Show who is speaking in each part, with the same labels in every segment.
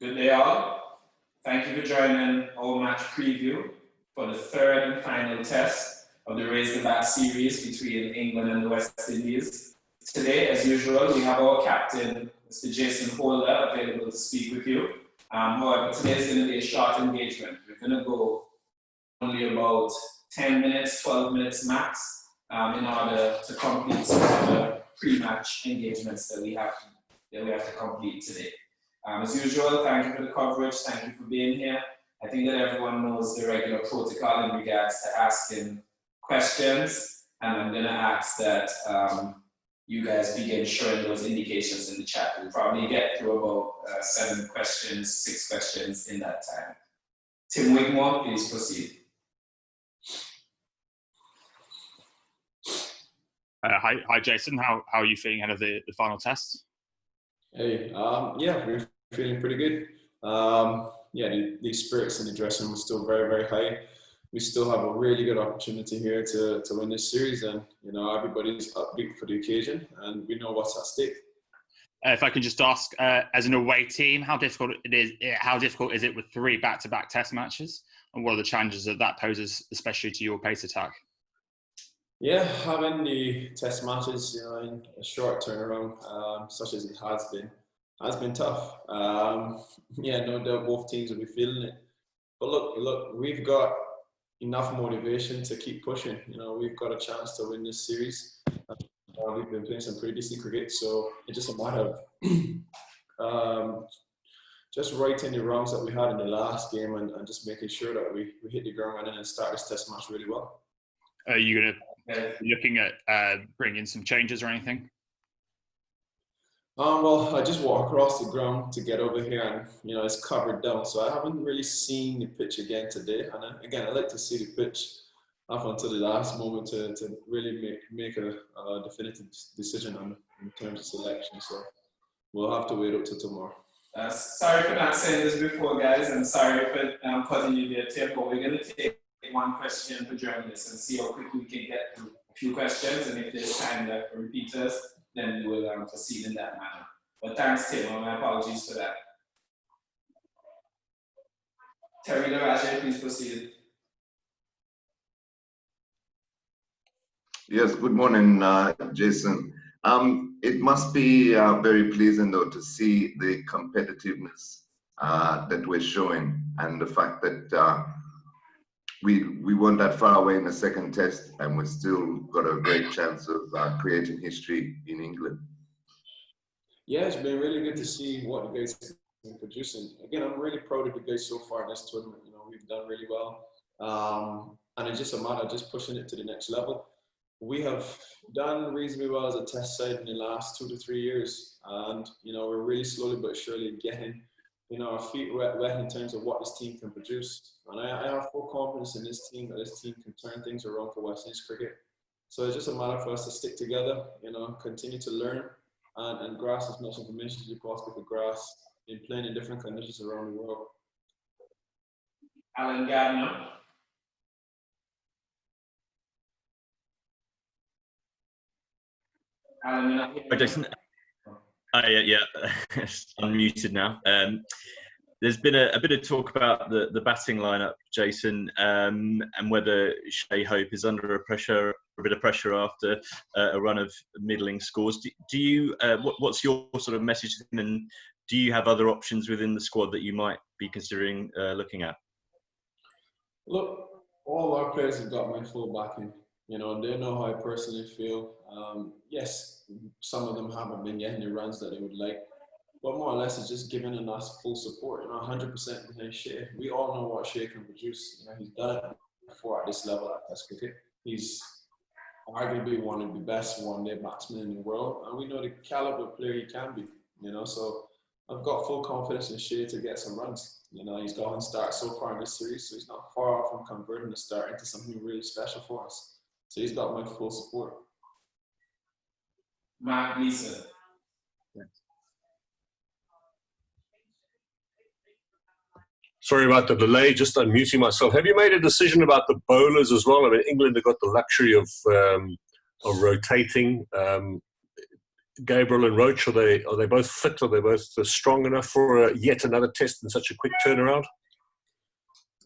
Speaker 1: Good day all. Thank you for joining our match preview for the third and final test of the Raise the Bat series between England and the West Indies. Today, as usual, we have our captain, Mr. Jason Holder, available to speak with you. However, today is going to be a short engagement. We're going to go only about 10 minutes, 12 minutes max in order to complete some of the pre-match engagements that we have to complete today. As usual, thank you for the coverage, thank you for being here. I think that everyone knows the regular protocol in regards to asking questions, and I'm going to ask that you guys begin showing those indications in the chat. We'll probably get through about 6 questions in that time. Tim Wigmore, please proceed.
Speaker 2: Hi, Jason. How are you feeling ahead of the final test?
Speaker 3: Hey, yeah, we're feeling pretty good. Yeah, the spirits in the dressing room are still very, very high. We still have a really good opportunity here to win this series, and you know everybody's upbeat for the occasion, and we know what's at stake.
Speaker 2: If I can just ask, as an away team, how difficult is it with 3 back-to-back test matches, and what are the challenges that poses, especially to your pace attack?
Speaker 3: Yeah, having the test matches, you know, in a short turnaround, such as it has been tough. Yeah, no doubt both teams will be feeling it. But look, we've got enough motivation to keep pushing. You know, we've got a chance to win this series. We've been playing some pretty decent cricket, so it's just a matter of just righting the wrongs that we had in the last game and just making sure that we hit the ground running and start this test match really well.
Speaker 2: Are you going to be looking at bringing in some changes or anything?
Speaker 3: Well, I just walked across the ground to get over here, and you know it's covered down, so I haven't really seen the pitch again today. And again, I like to see the pitch up until the last moment to really make a definitive decision in terms of selection. So we'll have to wait up till tomorrow.
Speaker 1: Sorry for not saying this before, guys, and sorry for cutting you there, Tim, but we're going to take one question per journalist and see how quickly we can get through a few questions, and if there's time left for repeaters, then we will proceed in that manner. But thanks, Tim, and my apologies for that. Terry Daraja, please proceed.
Speaker 4: Yes, good morning, Jason. It must be very pleasing, though, to see the competitiveness that we're showing, and the fact that we weren't that far away in the second test, and we still got a great chance of creating history in England.
Speaker 3: Yeah, it's been really good to see what the guys have been producing. Again, I'm really proud of the guys so far in this tournament. You know, we've done really well, and it's just a matter of just pushing it to the next level. We have done reasonably well as a test side in the last 2 to 3 years, and you know we're really slowly but surely getting our feet wet in terms of what this team can produce. And I have full confidence in this team, that this team can turn things around for West Indies cricket. So it's just a matter for us to stick together, you know, continue to learn and grasp as much information as we possibly could grasp in playing in different conditions around the world.
Speaker 1: Alan Gardner. Alan, you're not here.
Speaker 5: Hi, Jason. Yeah, unmuted now. There's been a bit of talk about the batting lineup, Jason, and whether Shai Hope is under a bit of pressure after a run of middling scores. Do you? What's your sort of message to him, and do you have other options within the squad that you might be considering looking at?
Speaker 3: Look, all our players have got my full backing. You know, they know how I personally feel. Yes, some of them haven't been getting the runs that they would like, but more or less it's just giving us full support. You know, 100% behind Shai. We all know what Shai can produce. You know, he's done it before at this level at Test cricket. He's arguably one of the best one-day batsmen in the world, and we know the caliber player he can be. You know, so I've got full confidence in Shai to get some runs. You know, he's gotten start so far in this series, so he's not far off from converting the start into something really special for us. So he's got my full support.
Speaker 1: Mark Gleason.
Speaker 6: Sorry about the delay, just unmuting myself. Have you made a decision about the bowlers as well? I mean, England have got the luxury of rotating. Gabriel and Roach? Are they both fit? Are they both strong enough for yet another test in such a quick turnaround?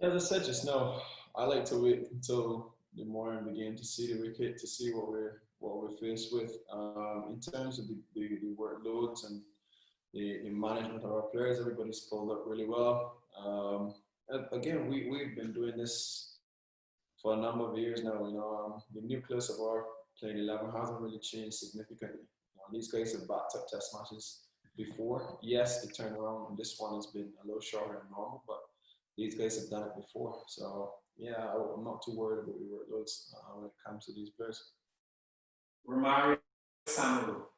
Speaker 3: As I said just now, I like to wait until the morning of the game to see the wicket, to see what we're faced with. In terms of the workloads and the management of our players, everybody's pulled up really well. Again, we've been doing this for a number of years now. The nucleus of our playing 11 hasn't really changed significantly. These guys have backed up test matches before. Yes, the turnaround on this one has been a little shorter than normal, but these guys have done it before. So yeah, I'm not too worried about the workloads when it comes to these players.
Speaker 1: Romario Samuel.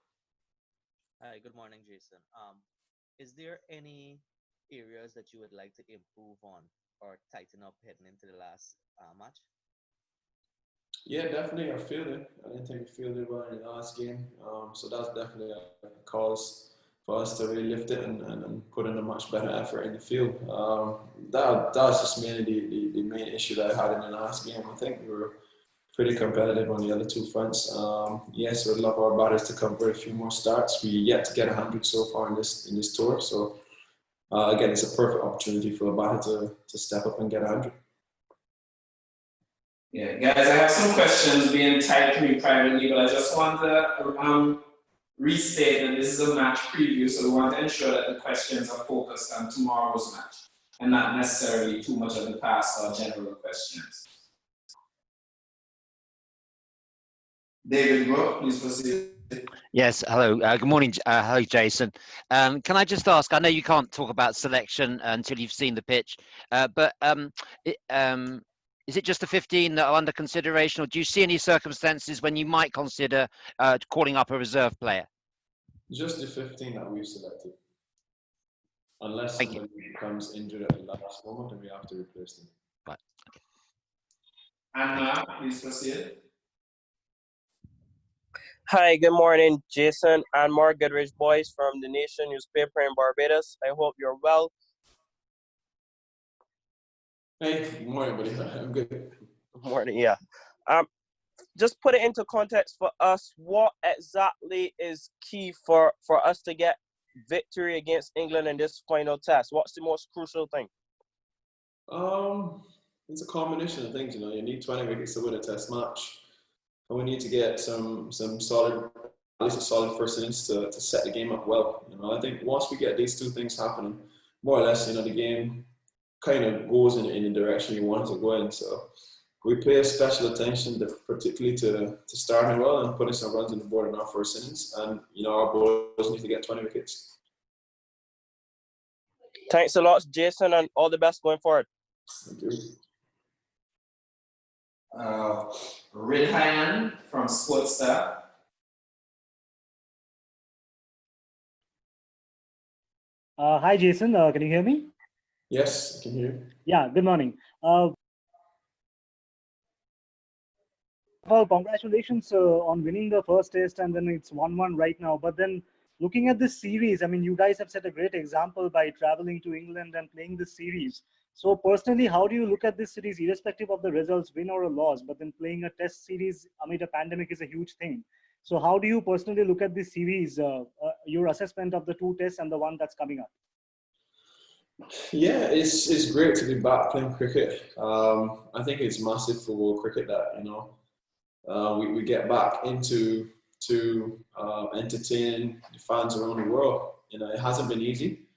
Speaker 7: Hi, good morning, Jason. Is there any areas that you would like to improve on or tighten up heading into the last match?
Speaker 3: Yeah, definitely our fielding. I didn't think we fielded well in the last game. So that's definitely a cause for us to really lift it and put in a much better effort in the field. That's just mainly the main issue that I had in the last game. I think we were pretty competitive on the other two fronts. Yes, we'd love our batters to convert a few more starts. We yet to get 100 so far in this tour. So again, it's a perfect opportunity for a batter to step up and get 100.
Speaker 1: Yeah, guys, I have some questions being typed to me privately, but I just want to restate that this is a match preview, so we want to ensure that the questions are focused on tomorrow's match and not necessarily too much of the past or general questions. David Brooke, please proceed.
Speaker 8: Yes, hello. Good morning. Hello, Jason. Can I just ask, I know you can't talk about selection until you've seen the pitch, but is it just the 15 that are under consideration, or do you see any circumstances when you might consider calling up a reserve player?
Speaker 3: Just the 15 that we've selected. Unless
Speaker 8: Thank
Speaker 3: somebody becomes injured at the last moment and we have to replace them.
Speaker 8: Right.
Speaker 1: Anna, please proceed.
Speaker 9: Hi, good morning, Jason and Mark Goodrich boys from the Nation newspaper in Barbados. I hope you're well.
Speaker 3: Hey, good morning, buddy. I'm good.
Speaker 9: Good morning, yeah. Just put it into context for us. What exactly is key for us to get victory against England in this final test? What's the most crucial thing?
Speaker 3: It's a combination of things. You need 20 wickets to win a test match. And we need to get some solid, at least a solid first innings to set the game up well. I think once we get these two things happening, more or less, the game kind of goes in the direction you want it to go in. So we pay special attention, particularly to starting well and putting some runs on the board in our first innings. And our bowlers need to get 20 wickets.
Speaker 9: Thanks a lot, Jason, and all the best going forward.
Speaker 3: Thank you.
Speaker 1: Ridhan from Sportstar.
Speaker 10: Hi, Jason. Can you hear me?
Speaker 3: Yes, I can hear you.
Speaker 10: Yeah, good morning. Well, congratulations on winning the first test, and then it's 1-1 right now. But then looking at this series, I mean, you guys have set a great example by traveling to England and playing this series. So personally, how do you look at this series, irrespective of the results, win or a loss, but then playing a test series amid a pandemic is a huge thing. So how do you personally look at this series, your assessment of the two tests and the one that's coming up?
Speaker 3: Yeah, it's great to be back playing cricket. I think it's massive for world cricket that, we get back into entertaining the fans around the world. It hasn't been easy.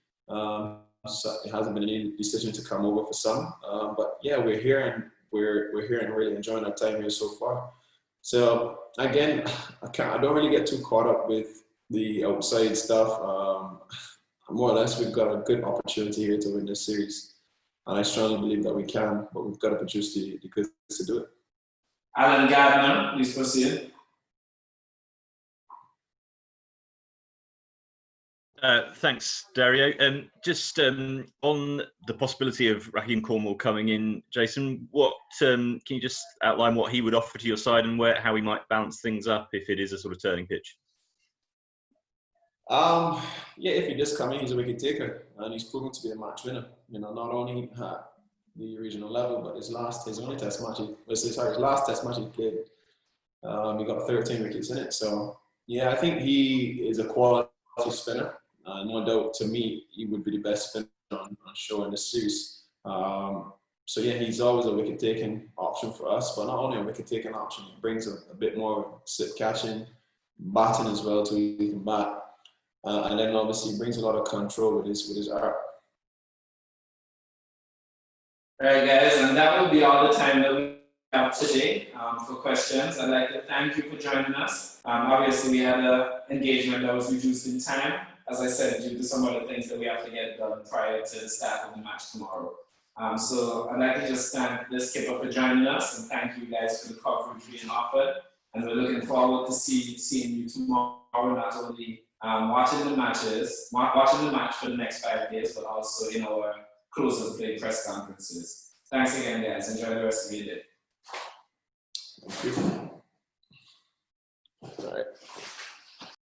Speaker 3: So it hasn't been an easy decision to come over for some, but yeah, we're here and we're here and really enjoying our time here so far. So again, I don't really get too caught up with the outside stuff. More or less, we've got a good opportunity here to win this series, and I strongly believe that we can, but we've got to produce the goods to do it.
Speaker 1: Alan Gardner, please proceed.
Speaker 5: Thanks, Dario. Just on the possibility of Rahkeem Cornwall coming in, Jason, can you just outline what he would offer to your side and how he might balance things up if it is a sort of turning pitch?
Speaker 3: Yeah, if he does come in, he's a wicket taker, and he's proven to be a match winner. Not only at the regional level, but his last test match he played, he got 13 wickets in it. So Yeah, I think he is a quality spinner. No doubt, to me, he would be the best spinner on show in the series. So yeah, he's always a wicket-taking option for us, but not only a wicket-taking option, he brings a bit more slip-catching, batting as well, too. He can bat, and then obviously he brings a lot of control with his arm.
Speaker 1: All right, guys, and that will be all the time that we have today for questions. I'd like to thank you for joining us. Obviously, we had an engagement that was reduced in time, as I said, due to some other things that we have to get done prior to the start of the match tomorrow. So I'd like to just thank the skipper for joining us, and thank you guys for the coverage being offered. And we're looking forward to seeing you tomorrow, not only watching the match for the next 5 days, but also in our close of play press conferences. Thanks again, guys. Enjoy the rest of your day.
Speaker 3: Thank you. All right.